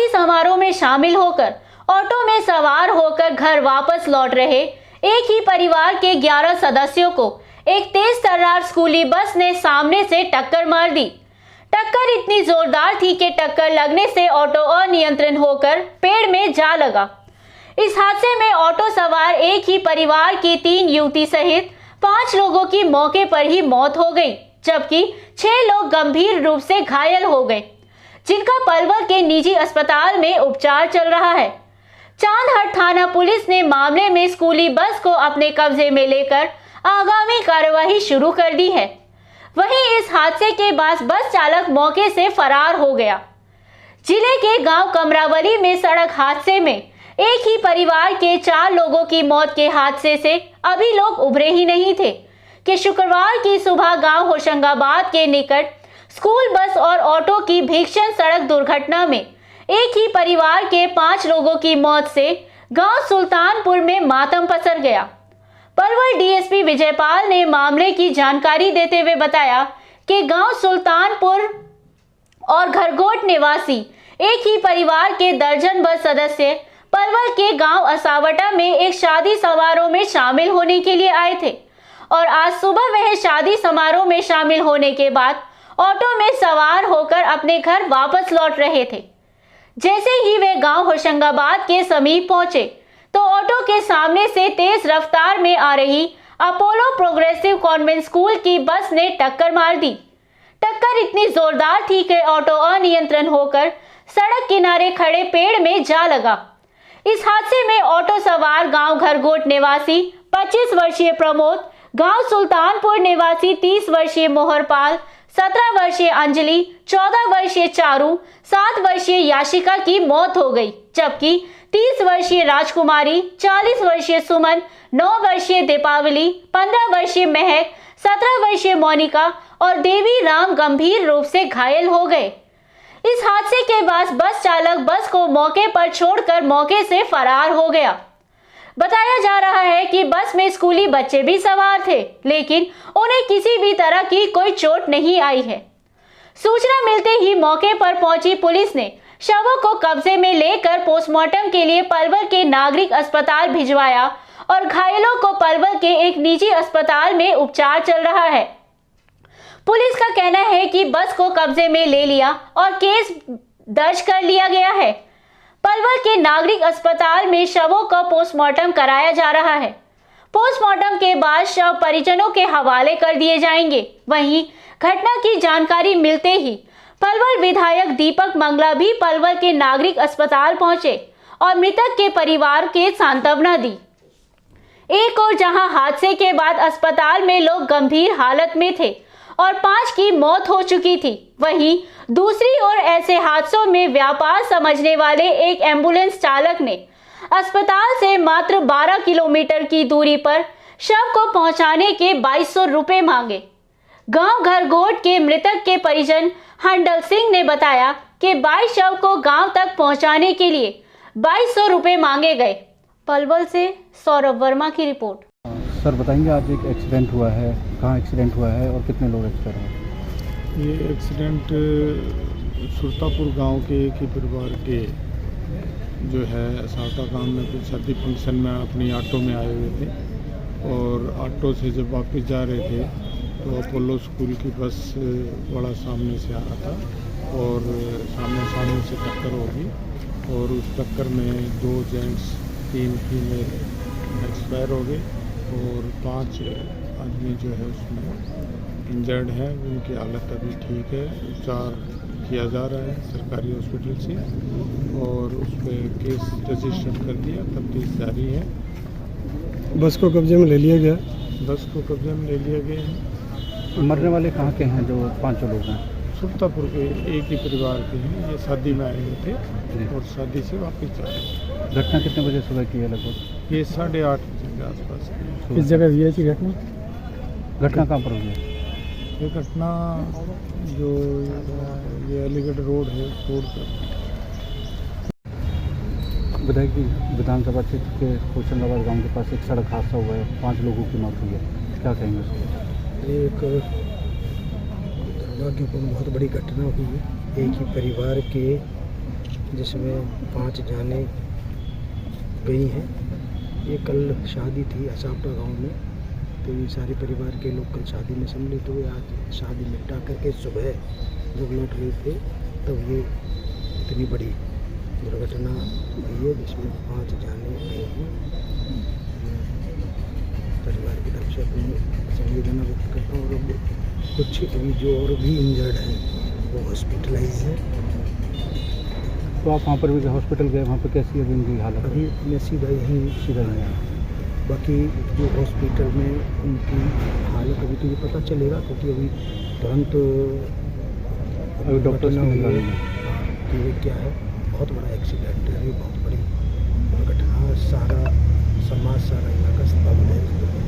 समारोह में शामिल होकर ऑटो में सवार होकर घर वापस लौट रहे एक ही परिवार के 11 सदस्यों को एक तेज तर्रार स्कूली बस ने सामने से टक्कर मार दी। टक्कर इतनी जोरदार थी कि टक्कर लगने से ऑटो अनियंत्रित होकर पेड़ में जा लगा। इस हादसे में ऑटो सवार एक ही परिवार की 3 युवती सहित 5 लोगों की मौके पर ही मौत हो गई, जबकि 6 लोग गंभीर रूप से घायल हो गए, जिनका पलवल के निजी अस्पताल में उपचार चल रहा है। चांदहट थाना पुलिस ने मामले में स्कूली बस को अपने कब्जे में लेकर आगामी कार्रवाई शुरू कर दी है। वहीं इस हादसे के बाद बस चालक मौके से फरार हो गया। जिले के गांव कमरावली में सड़क हादसे में एक ही परिवार के 4 लोगों की मौत के हादसे से अभी लोग उभरे ही नहीं थे कि शुक्रवार की सुबह गांव होशंगाबाद के निकट स्कूल बस और ऑटो की भीषण सड़क दुर्घटना में एक ही परिवार के 5 लोगों की मौत से गांव सुल्तानपुर में मातम पसर गया। पलवल डीएसपी विजयपाल ने मामले की जानकारी देते हुए बताया कि गांव सुल्तानपुर और घरगोट निवासी एक ही परिवार के दर्जन भर सदस्य पलवल के गांव असावटा में एक शादी समारोह में शामिल होने के लिए आए थे और आज सुबह वह शादी समारोह में शामिल होने के बाद ऑटो में सवार होकर अपने घर वापस लौट रहे थे। जैसे ही वे गांव होशंगाबाद के समीप पहुंचे तो ऑटो के सामने से तेज रफ्तार में आ रही अपोलो प्रोग्रेसिव कॉन्वेंट स्कूल की बस ने टक्कर मार दी। टक्कर इतनी जोरदार थी कि ऑटो अनियंत्रित होकर सड़क किनारे खड़े पेड़ में जा लगा। इस हादसे में ऑटो सवार गांव घरगोट निवासी 25 वर्षीय प्रमोद, गांव सुल्तानपुर निवासी 30 वर्षीय मोहरपाल, 17 वर्षीय अंजलि, 14 वर्षीय चारू, 7 वर्षीय याशिका की मौत हो गई, जबकि 30 वर्षीय राजकुमारी, 40 वर्षीय सुमन, 9 वर्षीय दीपावली, 15 वर्षीय महक, 17 वर्षीय मोनिका और देवी राम गंभीर रूप से घायल हो गए। इस हादसे के बाद बस चालक बस को मौके पर छोड़कर मौके से फरार हो गया। बताया जा रहा है कि बस में स्कूली बच्चे भी सवार थे, लेकिन उन्हें किसी भी तरह की कोई चोट नहीं आई है। सूचना मिलते ही मौके पर पहुंची पुलिस ने शवों को कब्जे में लेकर पोस्टमार्टम के लिए पलवल के नागरिक अस्पताल भिजवाया और घायलों को पलवल के एक निजी अस्पताल में उपचार चल रहा है। पुलिस का कहना है कि बस को कब्जे में ले लिया और केस दर्ज कर लिया गया है। पलवल के नागरिक अस्पताल में शवों का पोस्टमार्टम कराया जा रहा है। पोस्टमार्टम के बाद शव परिजनों के हवाले कर दिए जाएंगे। वहीं घटना की जानकारी मिलते ही पलवल विधायक दीपक मंगला भी पलवल के नागरिक अस्पताल पहुंचे और मृतक के परिवार के सांत्वना दी। एक और जहां हादसे के बाद अस्पताल में लोग गंभीर हालत में थे और 5 की मौत हो चुकी थी, वहीं दूसरी ओर ऐसे हादसों में व्यापार समझने वाले एक एम्बुलेंस चालक ने अस्पताल से मात्र 12 किलोमीटर की दूरी पर शव को पहुंचाने के 2200 रुपए मांगे। गांव घरगोट के मृतक के परिजन हंडल सिंह ने बताया कि 22 शव को गांव तक पहुंचाने के लिए 2200 रुपए मांगे गए। पलवल से सौरभ वर्मा की रिपोर्ट। सर बताएंगे, आज एक एक्सीडेंट हुआ है, कहाँ एक्सीडेंट हुआ है और कितने लोग एक्सपायर हुए? ये एक्सीडेंट सुल्तापुर गांव के एक ही परिवार के जो है सावटा गांव में कुछ शादी फंक्शन में अपनी ऑटो में आए हुए थे और ऑटो से जब वापस जा रहे थे तो अपोलो स्कूल की बस बड़ा सामने से आ रहा था और सामने से टक्कर हो गई और उस टक्कर में 2 जेंट्स 3 फीमेल एक्सपायर हो गए और 5 आदमी जो है उसमें इंजर्ड हैं। उनकी हालत अभी ठीक है, उपचार किया जा रहा है सरकारी हॉस्पिटल से और उस पर केस रजिस्टर कर दिया, तफ्तीश जारी है। बस को कब्जे में ले लिया गया? बस को कब्जे में ले लिया गया है। मरने वाले कहाँ के हैं जो 5 लोग हैं? सुल्तापुर के एक ही परिवार के हैं। ये शादी में आए हुए थे और शादी से वापस जा रहे हैं। घटना कितने बजे सुबह की है लगभग? ये 8:30 बजे के आसपास की। किस जगह हुई थी घटना? घटना कहाँ पर हुई है? ये घटना जो ये अलीगढ़ रोड है, रोड पर। विधायक जी, विधानसभा क्षेत्र के होशंगाबाद गांव के पास एक सड़क हादसा हुआ है, 5 लोगों की मौत हुई है, क्या कहेंगे उसको? एक दुर्भाग्यपूर्ण बहुत बड़ी घटना हुई है। एक ही परिवार के जिसमें 5 जाने गई हैं। ये कल शादी थी असावटा गांव में, तो ये सारे परिवार के लोग कल शादी में सम्मिलित हुए। आज शादी निपटा करके सुबह जब लौट रहे थे तब ये इतनी बड़ी दुर्घटना हुई है जिसमें 5 जाने गई हैं। परिवार की तरफ से अपनी संवेदना व्यक्त करता हूँ। और अब कुछ अभी जो और भी इंजर्ड हैं वो हॉस्पिटलाइज हैं। तो आप वहाँ पर भी हॉस्पिटल गए, वहाँ पर कैसी है अभी उनकी हालत? अभी मैं सीधा यहीं सीधा नहीं आया। बाकी जो हॉस्पिटल में उनकी हालत अभी तो ये पता चलेगा, क्योंकि अभी तुरंत अभी डॉक्टर्स की निगरानी में कि ये क्या है। बहुत बड़ा एक्सीडेंट है, ये बहुत बड़ी दुर्घटना। सारा समाज, सारा इलाका स्तब्ध है इस दुर्घटना।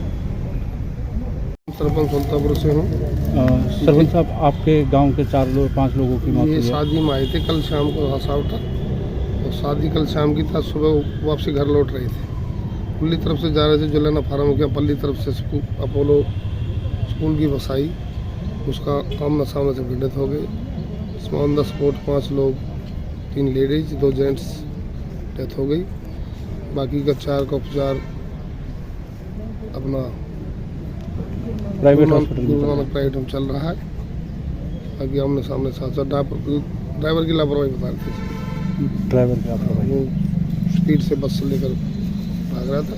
सरपंच सुल्तानपुर से हूँ। सरपंच साहब, आपके गांव के 5 लोगों की मौत ये हुई है। शादी में आए थे कल शाम को हसावटा, और शादी कल शाम की था। सुबह वापसी घर लौट रहे थे। पल्ली तरफ से जा रहे थे, जुलाना फार्म के पल्ली तरफ से अपोलो स्कूल की बस आई, उसका आमना सामने से भिड़ंत हो गई। इसमें ऑन द स्पॉट 5 लोग, 3 लेडीज 2 जेंट्स डेथ हो गई। बाकी का 4 का उपचार अपना प्राइवेट हॉस्पिटल गुरु में नानक प्राइवेट में चल रहा है। बाकी आमने सामने साथ ड्राइवर की लापरवाही बता रहे थे। ड्राइवर की लापरवाही। वो स्पीड से बस से लेकर भाग रहा था,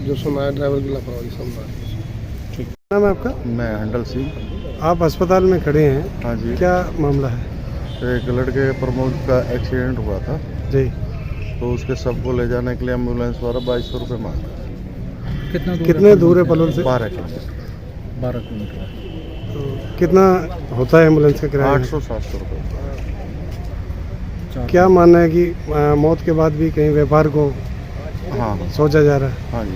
जो सुना है ड्राइवर की लापरवाही समझ रहा है। नाम है आपका? मैं हंडल सिंह। आप अस्पताल में खड़े हैं, हाँ जी। क्या मामला है? एक लड़के प्रमोद का एक्सीडेंट हुआ था, जी। तो उसके सब को ले जाने के लिए एम्बुलेंस वाला 2200 रुपये मांगा। कितने दूर है पलोल से? 12 किलोमीटर। 12 किलोमीटर। तो कितना होता है एम्बुलेंस का किराया? 800-700 रुपये। क्या मानना है कि मौत के बाद भी कहीं व्यापार को हाँ सोचा जा रहा है? हाँ जी।